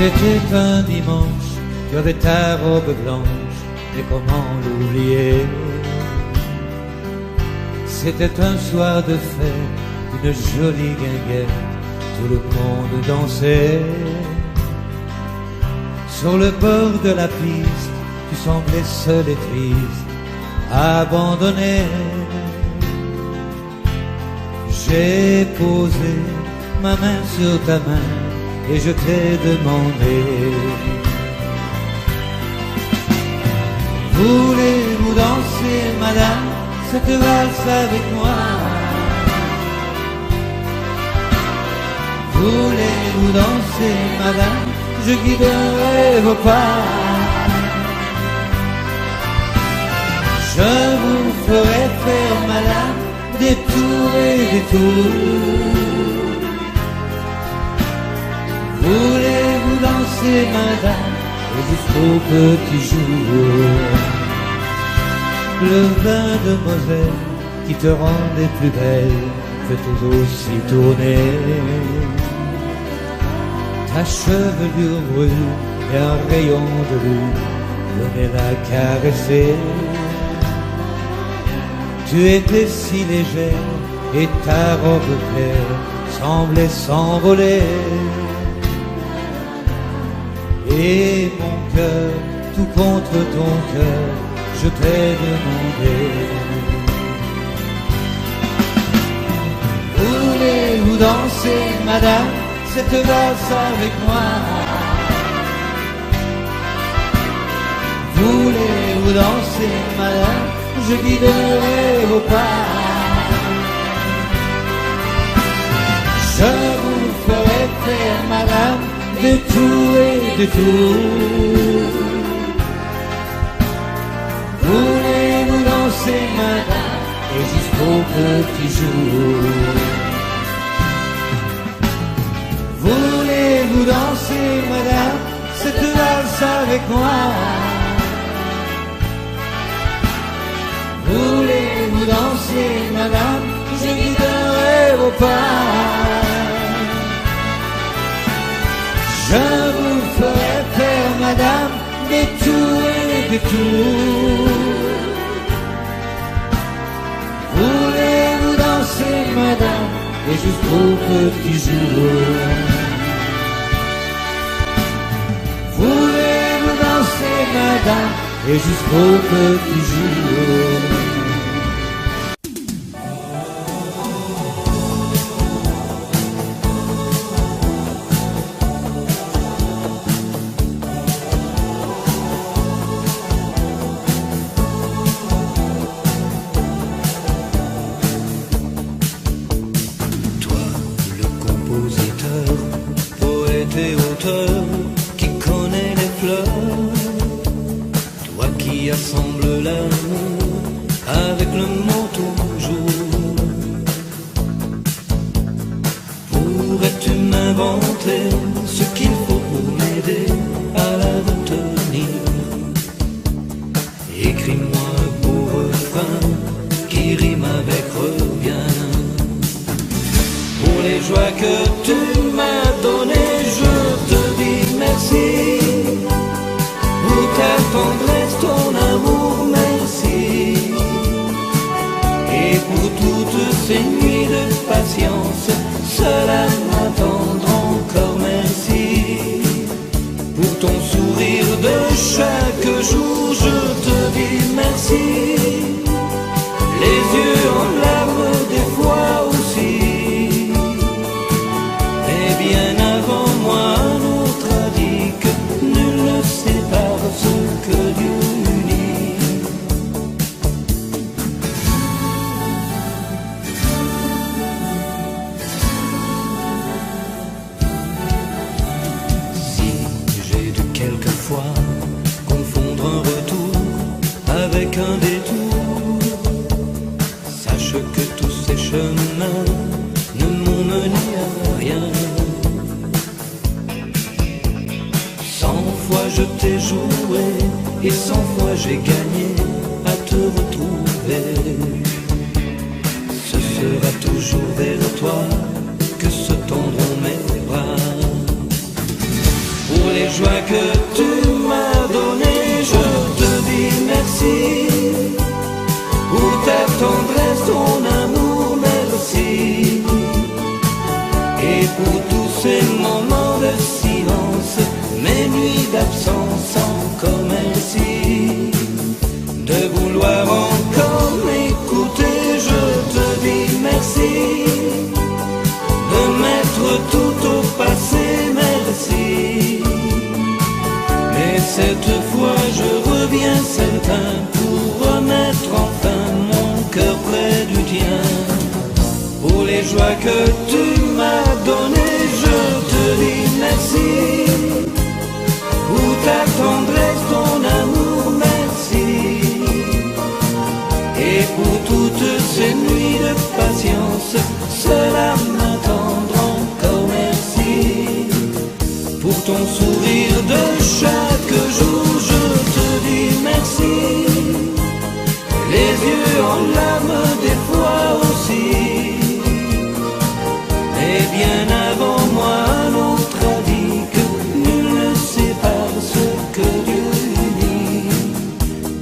C'était un dimanche, tu avais ta robe blanche, mais comment l'oublier? C'était un soir de fête, une jolie guinguette, tout le monde dansait. Sur le bord de la piste, tu semblais seul et triste, abandonné. J'ai posé ma main sur ta main et je t'ai demandé: voulez-vous danser, madame, cette valse avec moi? Voulez-vous danser, madame, je guiderai vos pas. Je vous ferai faire, madame, des tours et des tours. Voulez-vous danser, madame, jusqu'au petit jour? Le vin de Moselle qui te rendait plus belle fait aussi tourner. Ta chevelure brune et un rayon de lune venait la caresser. Tu étais si légère et ta robe claire semblait s'envoler. Et mon cœur, tout contre ton cœur, je t'ai demandé: voulez-vous danser, madame, cette valse avec moi? Voulez-vous danser, madame, je guiderai vos pas. Je vous ferai faire, madame, des tours et des tours. Voulez-vous danser, madame, et jusqu'au petit jour? Voulez-vous danser, madame, cette valse avec moi? Voulez-vous danser, madame, je guiderai vos pas. Je vous ferai faire, madame, des tours et des tours. Voulez-vous danser, madame, et jusqu'au petit jour? Voulez-vous danser, madame, et jusqu'au petit jour? joies que tu m'as données, je te dis merci. Pour ta tendresse, ton amour, merci. Et pour tous ces moments de silence, mes nuits d'absence, encore merci. De vouloir encore m'écouter, je te dis merci. De mettre tout au passé, merci. Mais cette fois je reviens certain pour remettre enfin mon cœur près du tien. Pour les joies que tu m'as données, je te dis merci. Pour ta tendresse, ton amour, merci. Et pour toutes ces nuits de patience, cela m'attendre encore merci. Pour ton sourire de chaque jour, je te dis merci. Les yeux en larmes des fois aussi. Et bien avant moi, un autre a dit que nul ne sépare ce que Dieu unit.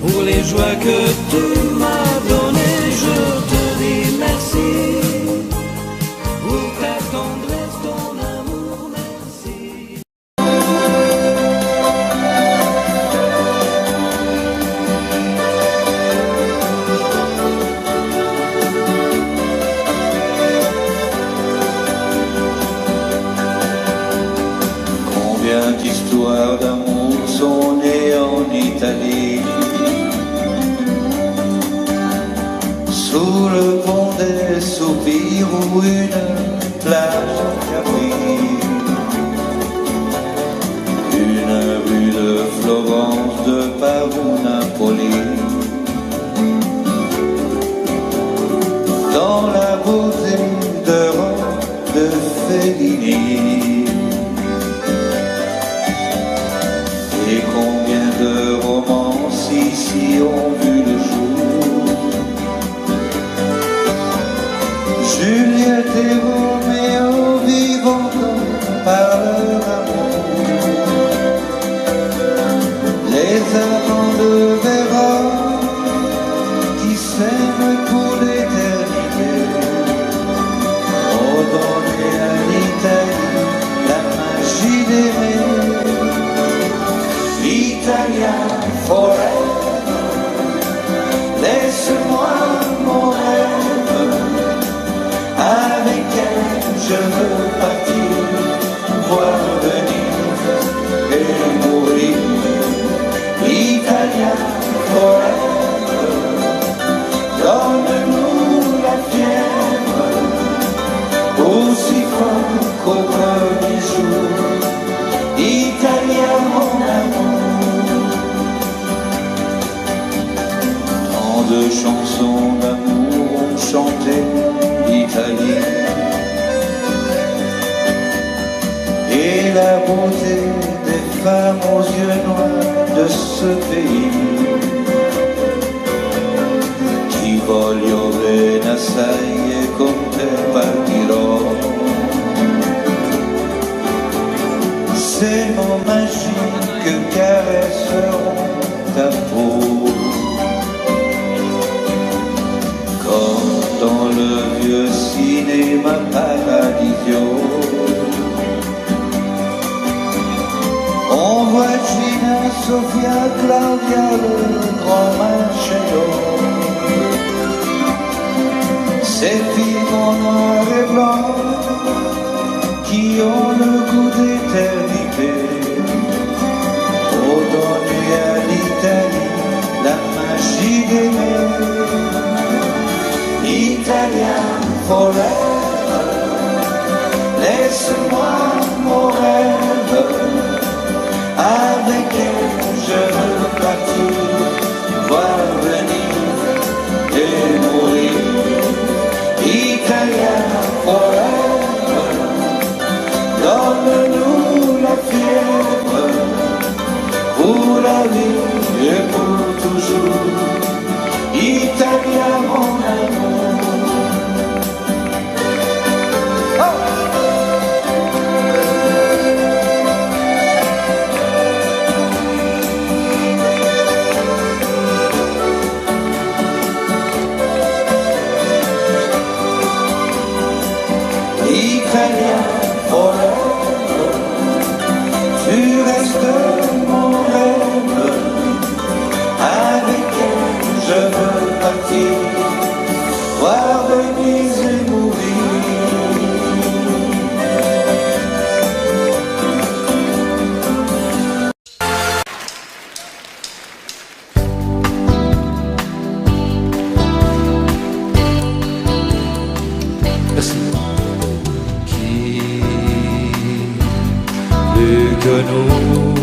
Pour les joies que tu m'as données, je te dis merci. Pour ta tendresse, ton amour, merci. Combien d'histoires d'amour sont nées en Italie, sous le pont des soupirs ou une plage à Capri, une rue de Florence, de Paris ou Napoli. Dans la beauté de Rome, de Fellini. Et combien de romances ici ont vu le jour, Juliette et Roméo vivent encore par leur amour. Les amants de Vérone qui s'aiment pour l'éternité ont donné à l'Italie la magie d'aimer. Italia forever, laisse-moi mon rêve. Avec elle je veux partir, voir Venise et mourir. Italia forever, donne-nous la fièvre, aussi fort qu'au premier jour. Italia mon amour. Tant de chansons d'amour ont chanté l'Italie, et la beauté des femmes aux yeux noirs de ce pays. Ti voglio bene assai e con te partirò. Ces mots magiques caresseront ta peau, comme dans le vieux cinéma Paradiso. On voit Gina, Sofia, Claudia, le grand Marcello. Ces filles en noir et blanc qui ont le goût d'éternité, ont donné à l'Italie la magie d'aimer. Italia forever, laisse-moi mon rêve. Avec elle je veux partir, voir Venise et mourir. Italia forever, donne-nous la fièvre, pour la vie et pour toujours. Italia mon amour. Oh! Tu restes mon rêve, avec elle je veux partir, voir Venise et mourir. Qui plus que nous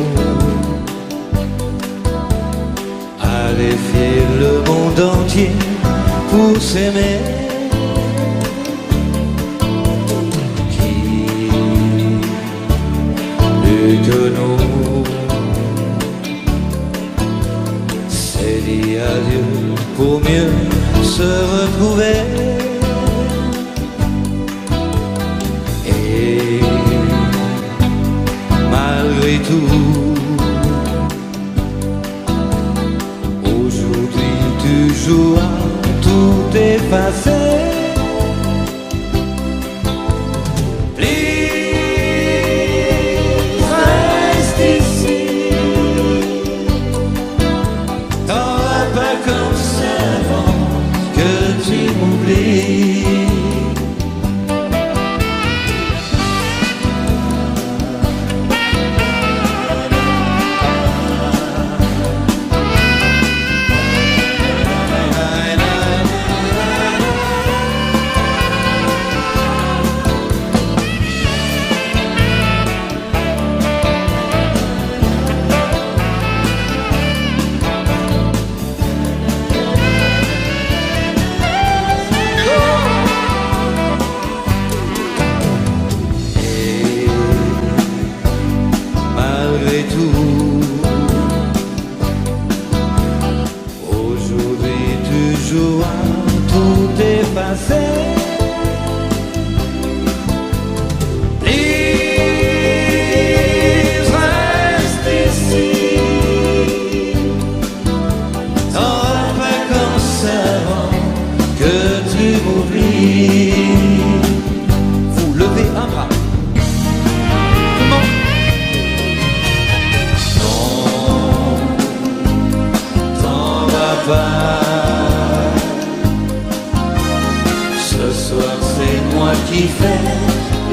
allait fier le monde entier pour s'aimer? Qui plus que nous s'est dit adieu pour mieux se retrouver? Et malgré tout, aujourd'hui toujours à tout effacer. Please, reste ici. T'en vas pas comme ça avant que tu m'oublies. Malgré tout, aujourd'hui toujours à tout effacer. Please, reste ici. T'en vas pas comme ça avant que tu m'oublies. Vous levez un bras. Ce soir c'est moi qui fais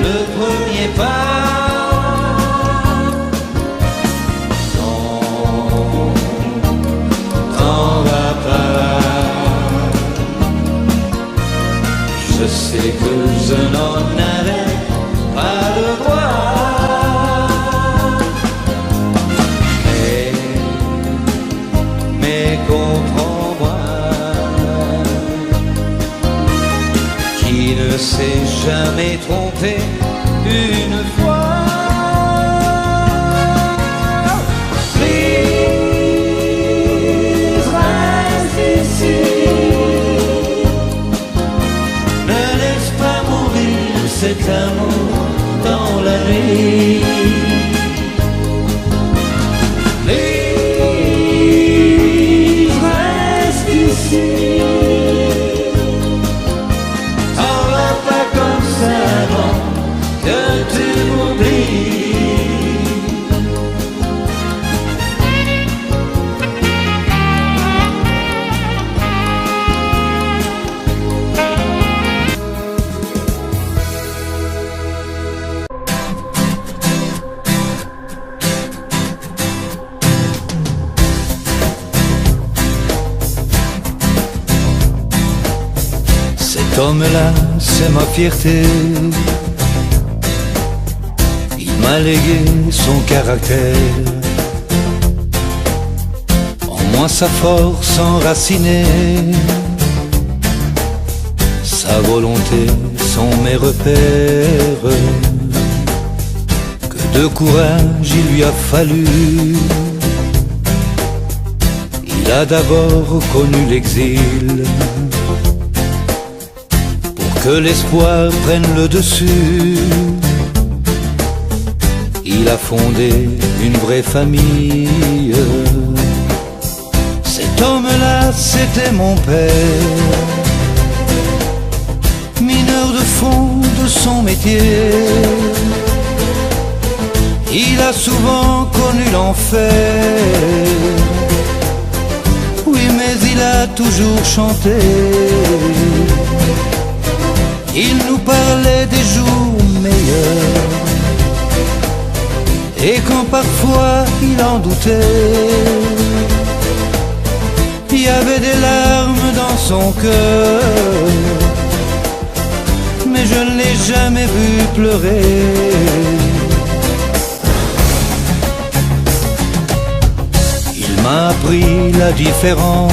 le premier pas. Non, t'en vas pas. Je sais que je n'en avais pas le droit. Mais comprends-moi, qui ne s'est jamais trompé une fois. Please, reste ici. Ne laisse pas mourir cet amour dans la nuit. T'en vas pas comme ça avant que tu m'oublies. Cet homme-là, c'est ma fierté. Il m'a légué son caractère, en moi sa force enracinée. Sa volonté sont mes repères. Que de courage il lui a fallu. Il a d'abord connu l'exil, que l'espoir prenne le dessus. Il a fondé une vraie famille. Cet homme-là, c'était mon père, mineur de fond de son métier. Il a souvent connu l'enfer. Oui, mais il a toujours chanté. Il nous parlait des jours meilleurs. Et quand parfois il en doutait, il y avait des larmes dans son cœur. Mais je ne l'ai jamais vu pleurer. Il m'a appris la différence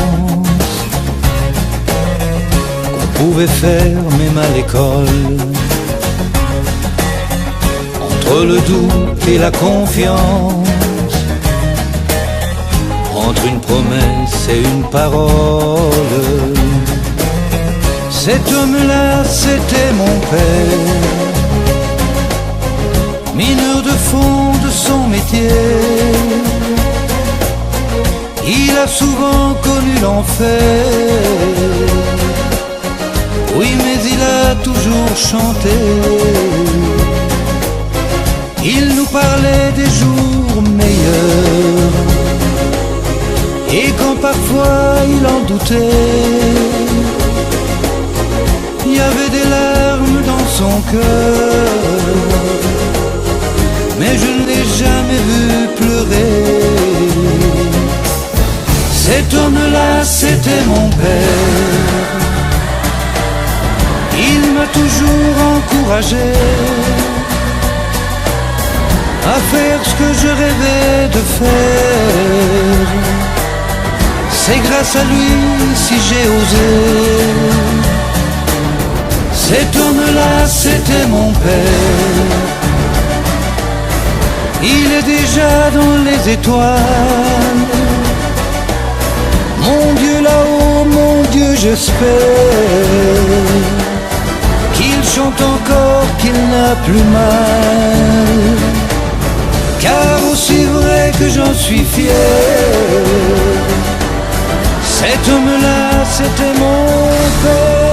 qu'on pouvait faire même à l'école, entre le doute et la confiance, entre une promesse et une parole. Cet homme-là, c'était mon père, mineur de fond de son métier. Il a souvent connu l'enfer. Oui, mais il a toujours chanté. Il nous parlait des jours meilleurs. Et quand parfois il en doutait, il y avait des larmes dans son cœur. Mais je ne l'ai jamais vu pleurer. Cet homme-là, c'était mon père. Il m'a toujours encouragé à faire ce que je rêvais de faire. C'est grâce à lui si j'ai osé. Cet homme-là, c'était mon père. Il est déjà dans les étoiles. Mon Dieu là-haut, mon Dieu, j'espère qu'il chante encore, qu'il n'a plus mal. Car aussi vrai que j'en suis fier, cet homme-là, c'était mon père.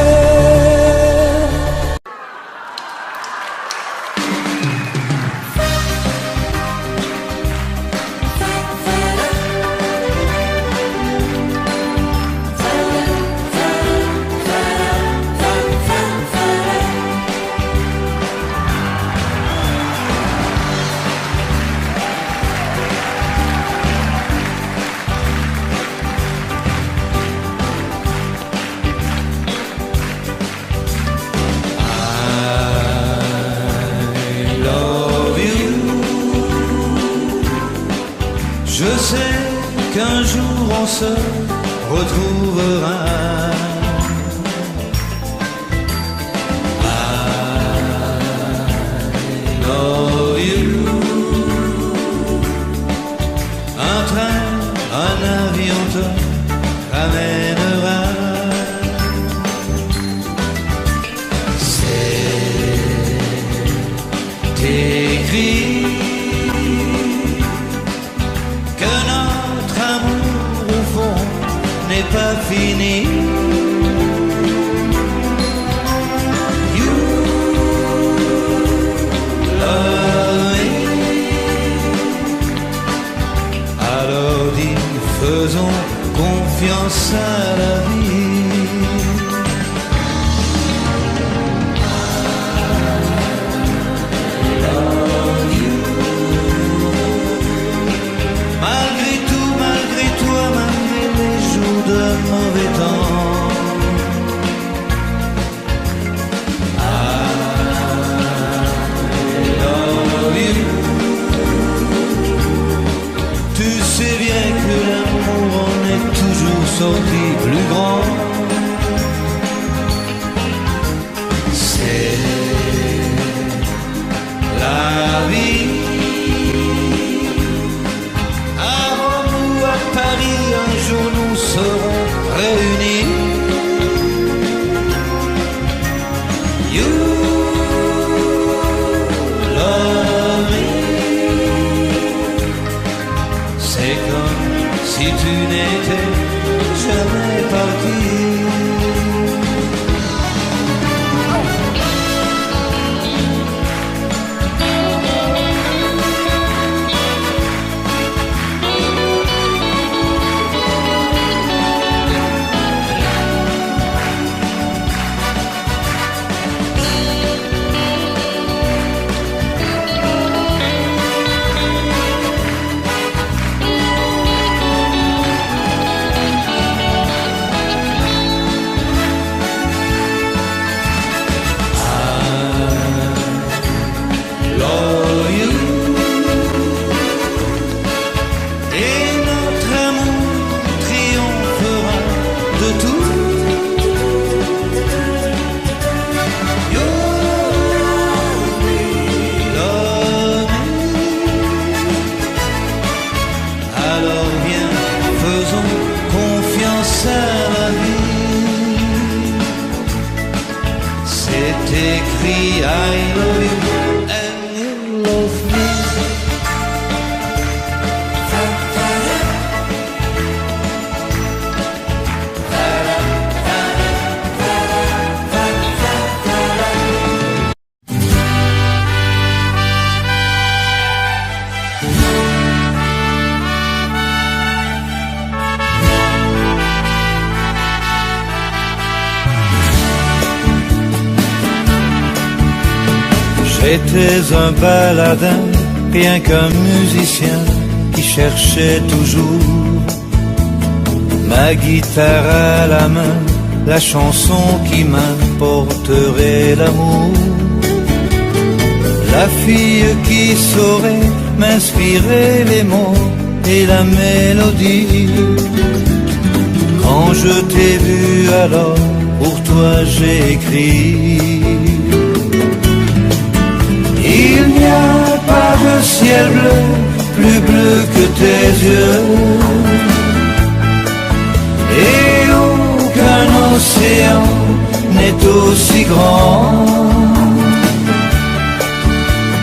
Je sais qu'un jour on se retrouvera. I love you. Un train, un avion te ramènera. C'est écrit que notre amour au fond n'est pas fini. You love me. Alors dis, faisons confiance à la vie. Mauvais temps, I love you. Tu sais bien que l'amour en est toujours sorti plus grand. C'est la vie. Avant nous à Paris, un jour nous serons réunis. You love me. C'est comme si tu n'étais jamais parti. crie I love you and you love me. J'étais un baladin, rien qu'un musicien qui cherchait toujours ma guitare à la main, la chanson qui m'apporterait l'amour. La fille qui saurait m'inspirer les mots et la mélodie. Quand je t'ai vu alors, pour toi j'ai écrit. Il n'y a pas de ciel bleu, plus bleu que tes yeux, et aucun océan n'est aussi grand.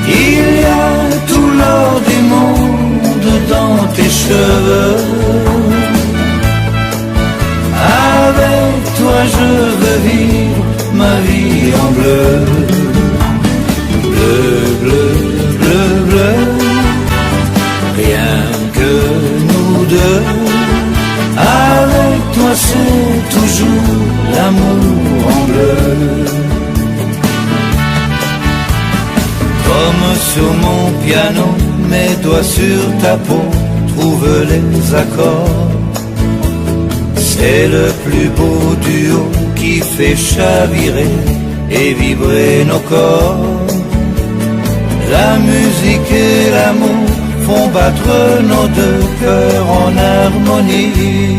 Il y a tout l'or du monde dans tes cheveux. Avec toi je veux vivre ma vie en bleu. Bleu, bleu, bleu, bleu, rien que nous deux. Avec toi c'est toujours l'amour en bleu. Comme sur mon piano, mes doigts sur ta peau trouvent les accords. C'est le plus beau duo qui fait chavirer et vibrer nos corps. La musique et l'amour font battre nos deux cœurs en harmonie.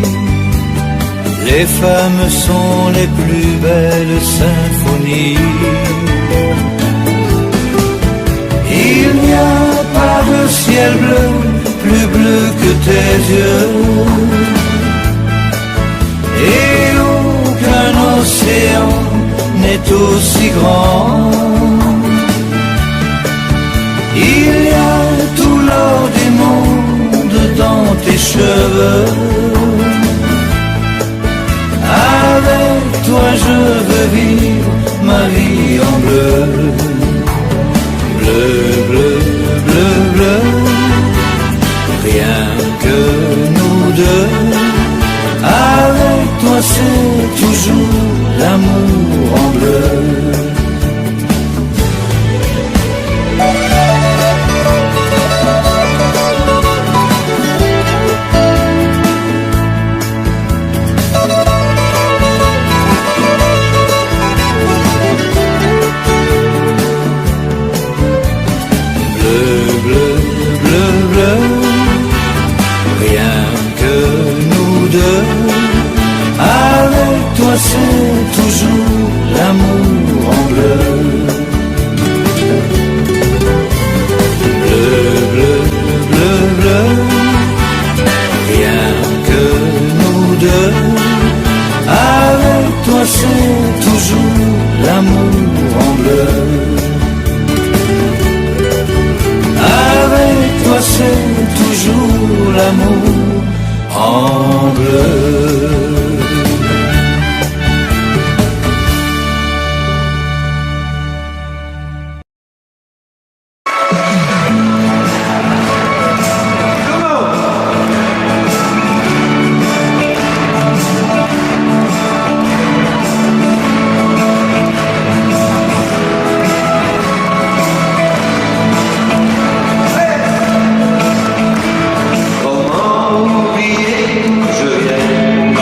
Les femmes sont les plus belles symphonies. Il n'y a pas de ciel bleu, plus bleu que tes yeux, et aucun océan n'est aussi grand. Il y a tout l'or du monde dans tes cheveux. Avec toi je veux vivre ma vie en bleu. Bleu, bleu, bleu, bleu, rien que nous deux. Avec toi c'est toujours l'amour en bleu. C'est toujours l'amour en bleu. Bleu, bleu, bleu, bleu, rien que nous deux. Avec toi c'est toujours l'amour en bleu. Avec toi c'est toujours l'amour en bleu. Comment oublier, je viens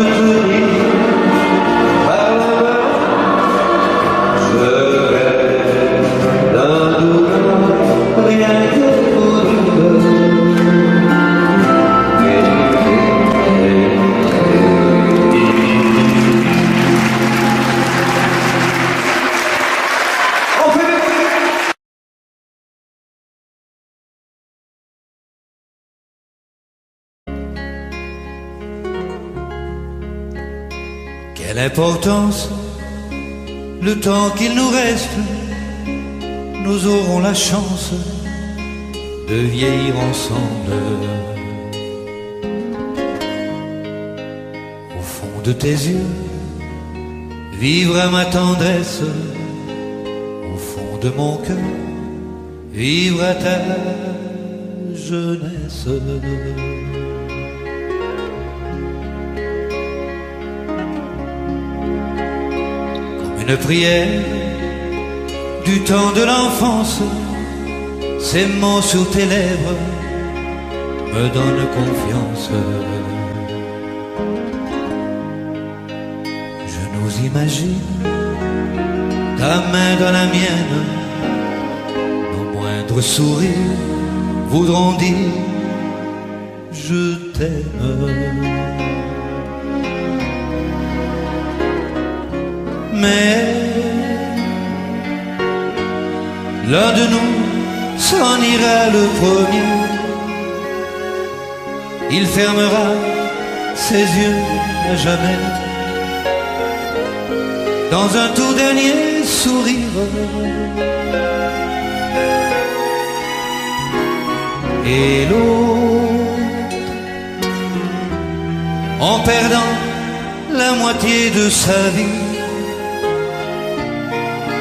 je te dis, par là-bas, je rêve d'un doux rien que pour toi. Quelle importance, le temps qu'il nous reste, nous aurons la chance de vieillir ensemble. Au fond de tes yeux, vivre à ma tendresse. Au fond de mon cœur, vivre à ta jeunesse. Une prière du temps de l'enfance, ces mots sur tes lèvres me donnent confiance. Je nous imagine, ta main dans la mienne, nos moindres sourires voudront dire je t'aime. Mais l'un de nous s'en ira le premier. Il fermera ses yeux à jamais dans un tout dernier sourire. Et l'autre, en perdant la moitié de sa vie,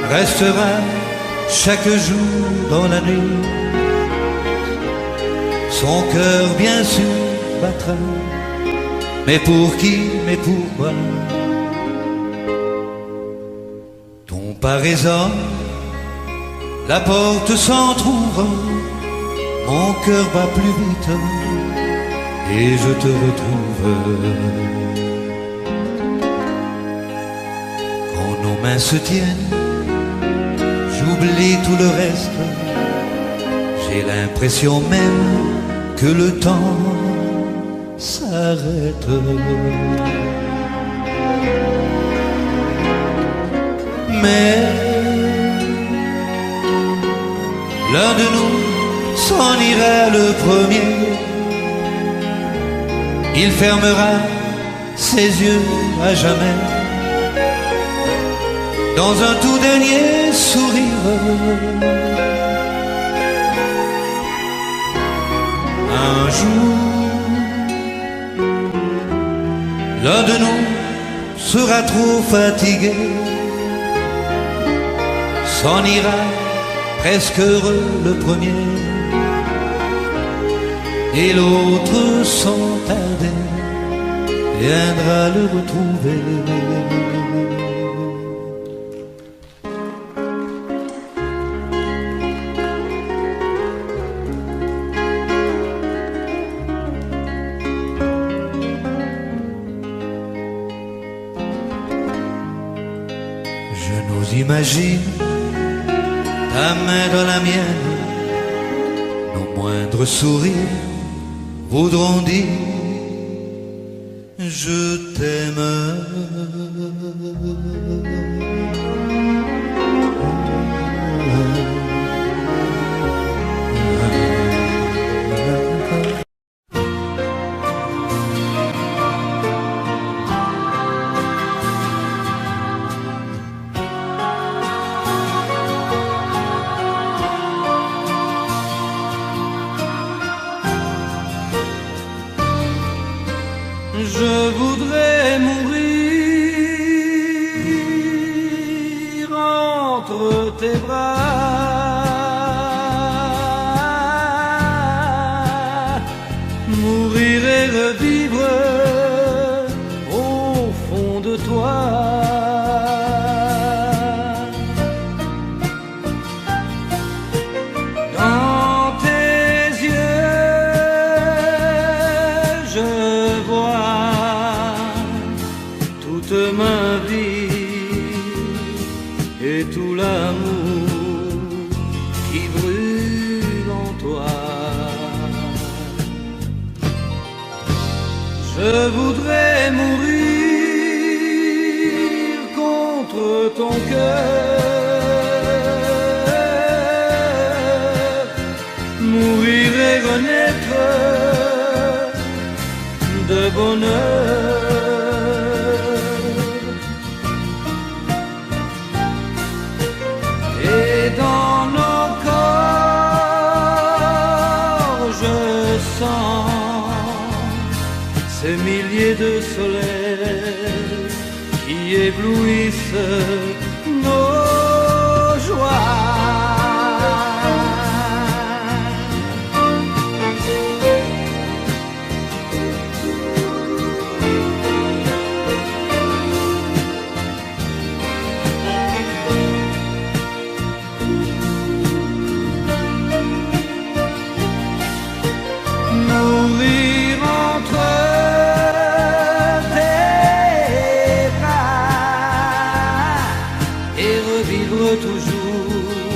restera chaque jour dans la nuit. Son cœur bien sûr battra, mais pour qui, mais pourquoi? Ton paraison, la porte s'entrouvre, mon cœur bat plus vite et je te retrouve. Quand nos mains se tiennent, j'oublie tout le reste. J'ai l'impression même que le temps s'arrête. Mais l'un de nous s'en ira le premier. Il fermera ses yeux à jamais dans un tout dernier sourire. Un jour, l'un de nous sera trop fatigué, s'en ira presque heureux le premier, et l'autre sans tarder viendra le retrouver. Imagine ta main dans la mienne, nos moindres sourires voudront dire je t'aime. Je voudrais mourir entre tes bras, mourir et revivre au fond de toi. Dans tes yeux, je vois et tout l'amour qui brûle en toi. Je voudrais mourir contre ton cœur, mourir et renaître de bonheur. Et dans nos corps je sens ces milliers de soleils qui éblouissent nos joies. Mourir entre tes bras et revivre toujours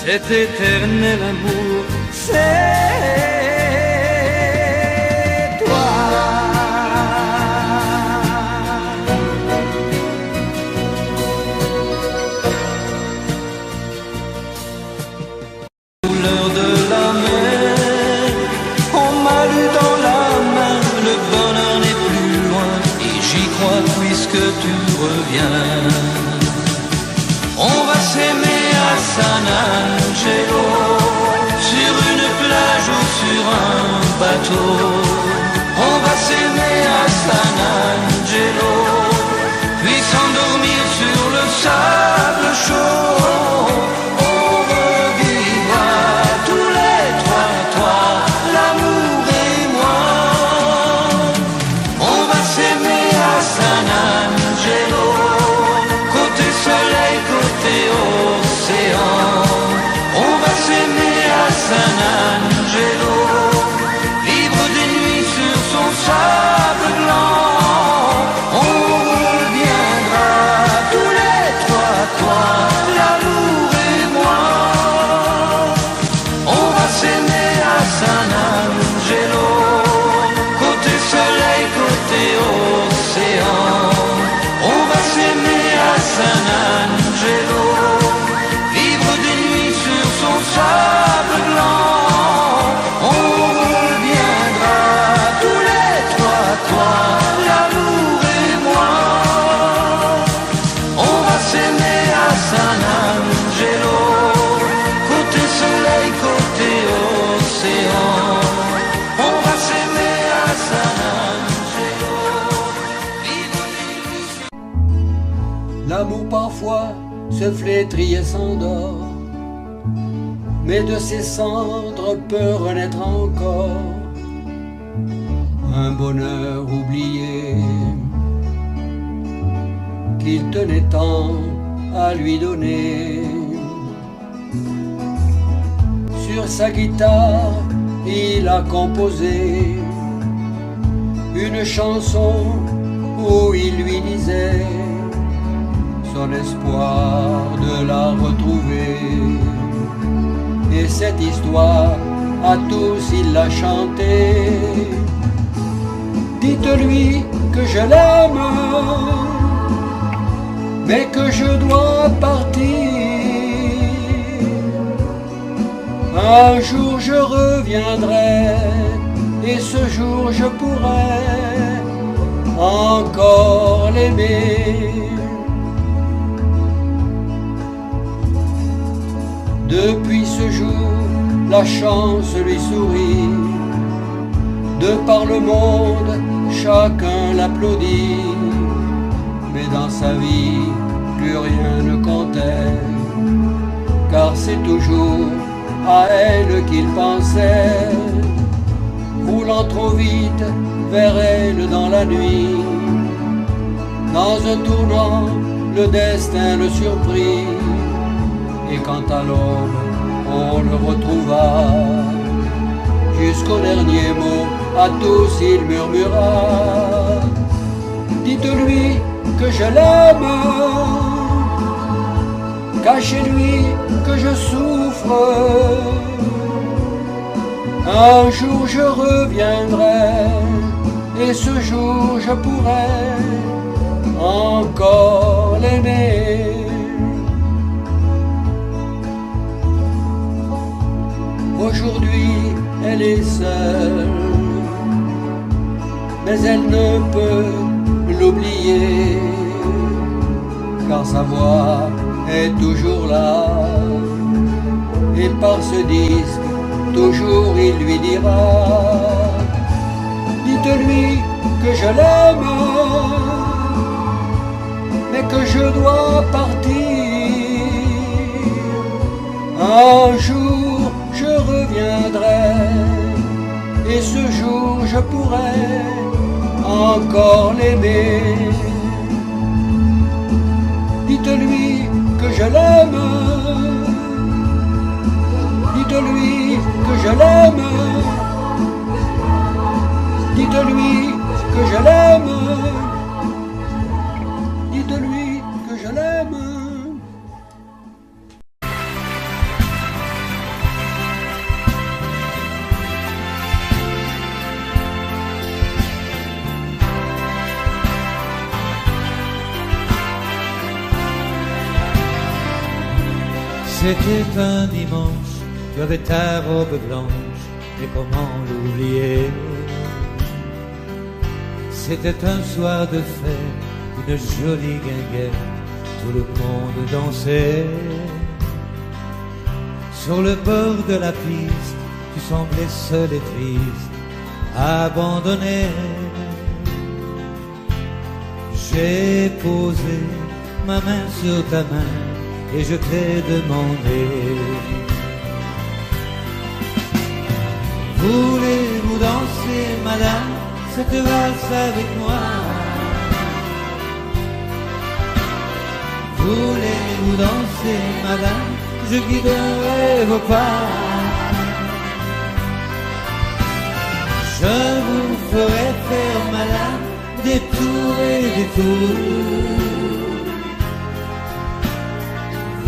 cet éternel amour, c'est toi. Couleur de la mer, on m'a lu dans la main, le bonheur n'est plus loin, et j'y crois puisque tu reviens. On va s'aimer à San Angelo, sur une plage ou sur un bateau. On va s'aimer à San Angelo, puis s'endormir sur le sable chaud. On revivra tous les trois, toi, l'amour et moi. On va s'aimer à San Angelo, côté soleil, côté océan. On va s'aimer à San Angelo, vivre des nuits sur son sable blanc. On reviendra tous les trois, toi, l'amour et moi. On va s'aimer à San Angelo, côté soleil, côté océan. On va s'aimer à San Angelo, vivre des nuits sur son sable blanc. On reviendra tous les trois, toi, l'amour et moi. On va s'aimer à San Angelo, côté soleil, côté océan. On va s'aimer à San Angelo, vivre des nuits sur... L'amour parfois se flétrit et s'endort, mais de ses cendres peut renaître encore un bonheur oublié qu'il tenait tant à lui donner. Sur sa guitare, il a composé une chanson où il lui disait son espoir de la retrouver. Et cette histoire, à tous il l'a chantée. Dites-lui que je l'aime, mais que je dois partir. Un jour je reviendrai, et ce jour je pourrai encore l'aimer. Depuis ce jour, la chance lui sourit. De par le monde, chacun l'applaudit. Mais dans sa vie, plus rien ne comptait, car c'est toujours à elle qu'il pensait, roulant trop vite vers elle dans la nuit. Dans un tournant, le destin le surprit, et quand à l'aube on le retrouva, jusqu'au dernier mot, à tous il murmura: dites-lui que je l'aime, Cachez-lui que je souffre. Un jour je reviendrai, et ce jour je pourrai encore l'aimer. Aujourd'hui elle est seule, mais elle ne peut l'oublier, car sa voix est toujours là, et par ce disque toujours il lui dira: dites-lui que je l'aime, mais que je dois partir. Un jour je reviendrai, et ce jour je pourrai encore l'aimer. Dites-lui que je l'aime, dites-lui que je l'aime, dites-lui que je l'aime, dites-lui que je l'aime. C'était un dimanche, tu avais ta robe blanche, et comment l'oublier? C'était un soir de fête, une jolie guinguette, tout le monde dansait. Sur le bord de la piste, tu semblais seul et triste, abandonné. J'ai posé ma main sur ta main, et je t'ai demandé: voulez-vous danser, madame, cette valse avec moi? Voulez-vous danser, madame, je guiderai vos pas. Je vous ferai faire, madame, des tours et des tours.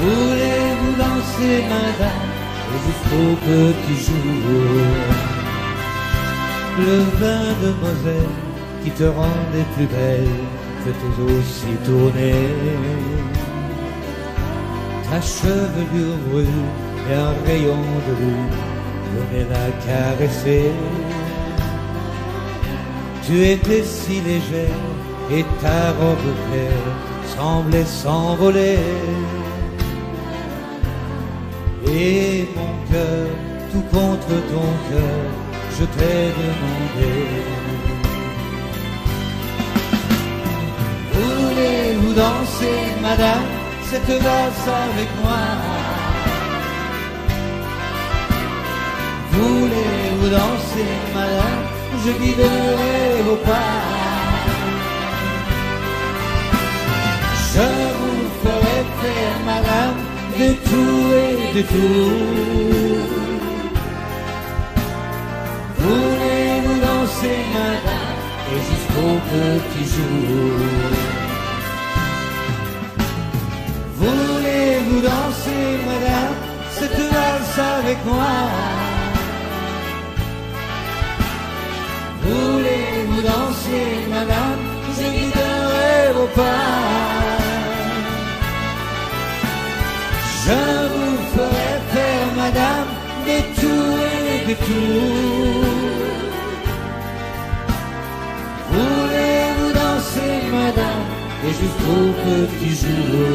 Voulez-vous danser, madame, et jusqu'au petit jour? Le vin de Moselle qui te rendait plus belle, faisait aussi tourner. Ta chevelure brune et un rayon de lune venait la caresser. Tu étais si légère et ta robe claire semblait s'envoler. Et mon cœur, tout contre ton cœur, je t'ai demandé: voulez-vous danser, madame, cette valse avec moi? Voulez-vous danser, madame, je guiderai vos pas. Je vous ferai faire, madame, des tours et des tours. Voulez-vous danser, madame, et jusqu'au petit jour? Voulez-vous danser, madame, cette valse avec moi? Voulez-vous danser, madame, je guiderai vos pas. Je vous ferai faire, madame, des tours et des tours. Voulez-vous danser, madame, et jusqu'au petit jour?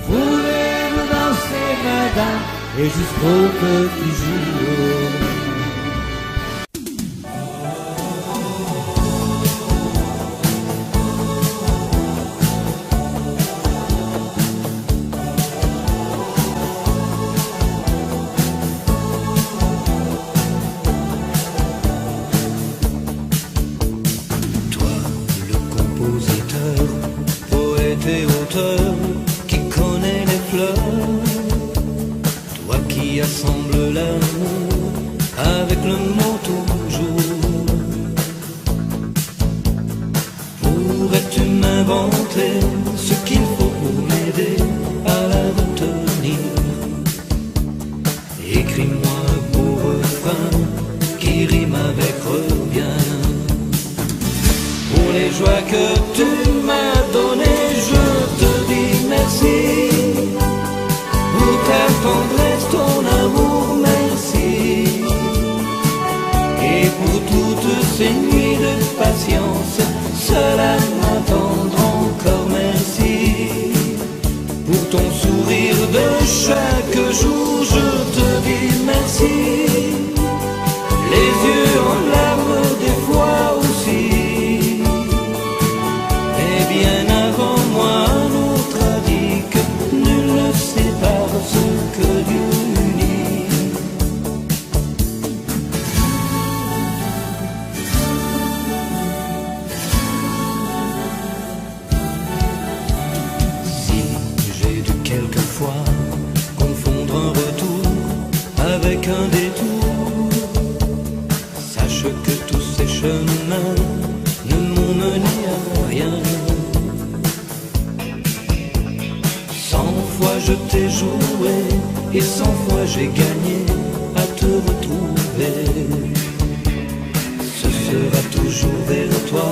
Voulez-vous danser, madame, et jusqu'au petit jour? Qui connaît les fleurs, toi qui assembles l'amour avec le mot toujours. Pourrais-tu m'inventer ce les joies que tu m'as données, je te dis merci. Pour ta tendresse, ton amour, merci. Et pour toutes ces nuits de patience, cela m'attendre encore merci. Pour ton sourire de chaque jour, je te dis merci. Les yeux en larmes des fois aussi. Et bien avant moi, un autre a dit que nul ne sépare ce que Dieu unit. Si j'ai dû quelquefois confondre un retour avec un détour, sache que tous ces chemins ne m'ont mené à rien. 100 fois je t'ai joué et 100 fois j'ai gagné à te retrouver. Ce sera toujours vers toi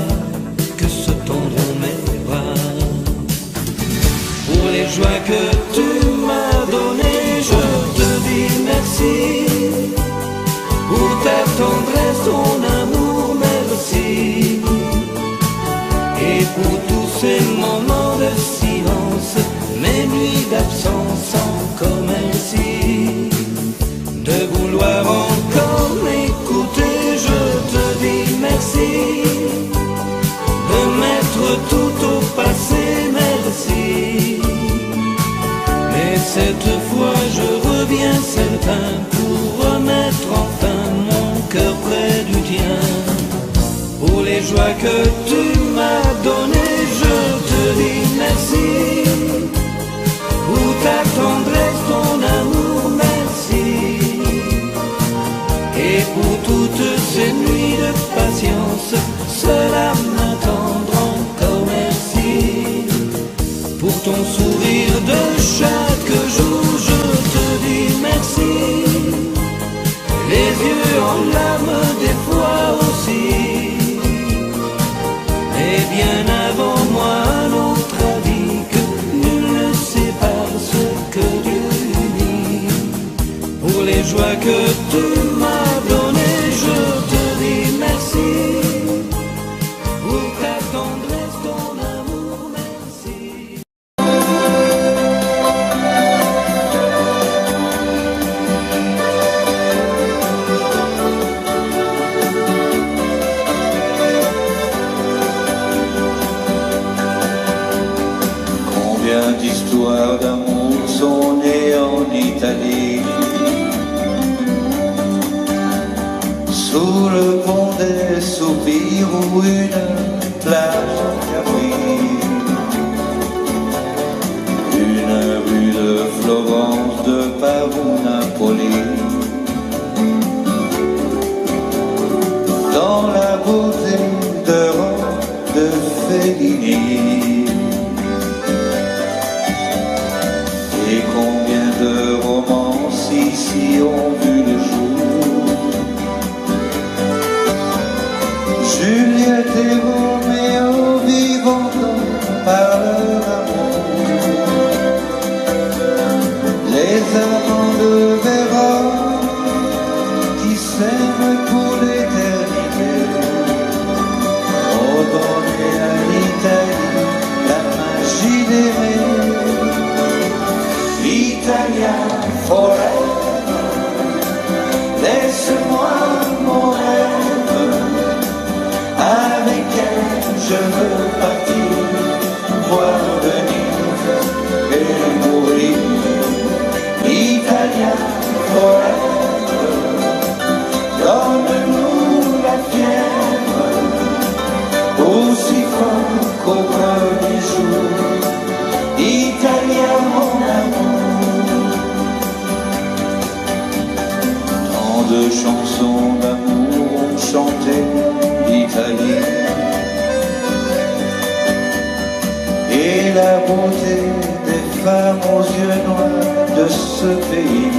que se tendront mes bras. Pour les joies que tu m'as données, je te dis merci. Pour ta tendresse, ton amour, merci. Et pour tous ces moments de silence, mes nuits d'absence, encore merci. De vouloir encore m'écouter, je te dis merci. De mettre tout au passé, merci. Mais cette fois je reviens certain pour remettre enfin mon cœur près du tien. Pour les joies que tu m'as données, je te dis merci. Pour ta tendresse, ton amour, merci. Et pour toutes ces nuits de patience, cela m'attendre encore merci. Pour ton sourire de chaque jour, je te dis merci. Les yeux en larmes des fois aussi. Et bien avant moi, un autre a dit que nul ne sépare ce que Dieu unit. Pour les joies que tu m'as données, je te dis merci. Pour ta tendresse, ton amour, merci. Combien d'histoires d'amour sont nées en Italie, sous le pont des soupirs ou une plage en Capri, une rue de Florence, de Paris, Napoli. Dans la beauté de Rome, de Fellini. Et combien de romances ici ont vu le jour, Juliette et Roméo vivent encore par leur amour. Les amants de Vérone qui s'aiment pour l'éternité ont donné à l'Italie la magie d'aimer. Italia forever, laisse-moi mon rêve. Avec elle je veux partir, voir Venise et mourir. Italia forever, donne-nous la fièvre, aussi fort qu'au premier jour. Italia mon amour. Tant de chansons d'amour ont chanté l'Italie, et la beauté des femmes aux yeux noirs de ce pays.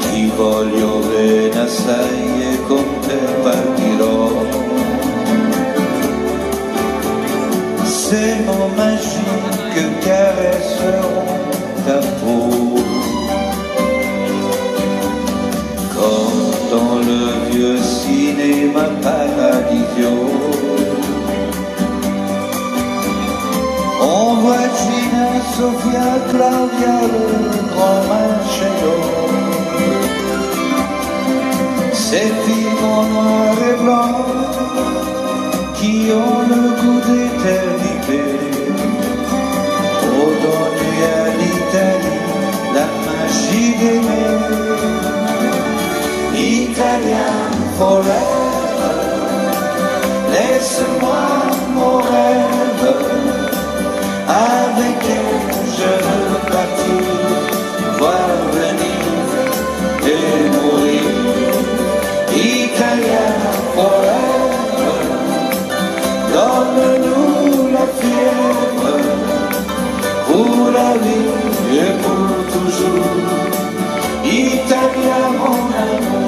Ti voglio bene assai e con te partirò. magiques caresseront ta peau. Comme dans le vieux cinéma Paradiso, on voit Gina, Sofia, Claudia, le grand Marcello. Ces filles en noir et blanc qui ont le goût d'éternité, redonné à l'Italie la magie d'aimer. Italien forever, laisse-moi mon rêve, avec elle je veux partir, voir Venise et mourir. Italien forever, donne-nous la fièvre, pour la vie et pour toujours. Italia mon amour.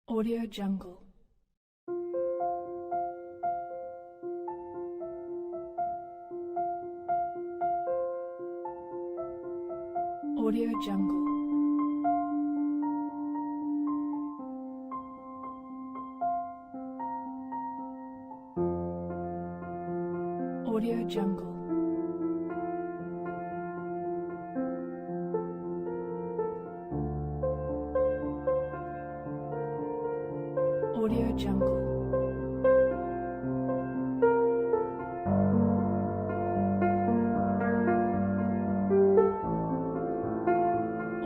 Audio Jungle. Audio Jungle. Audio Jungle. Audio Jungle.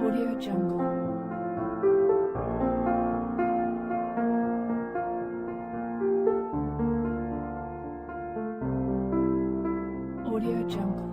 Audio Jungle. Audio Jungle.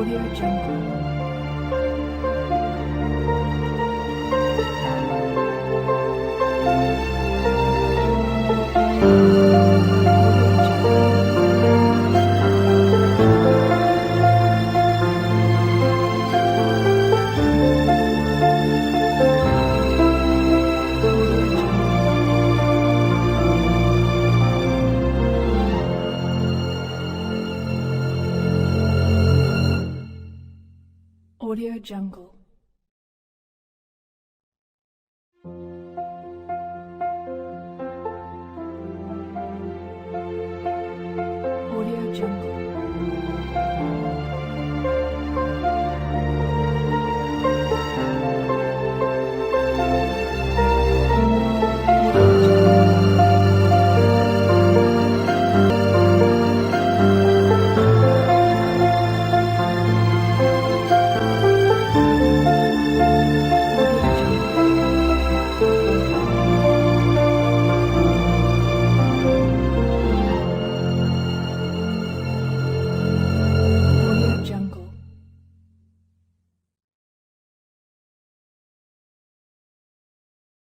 Audio Jungle. Audio Jungle. Audio Jungle.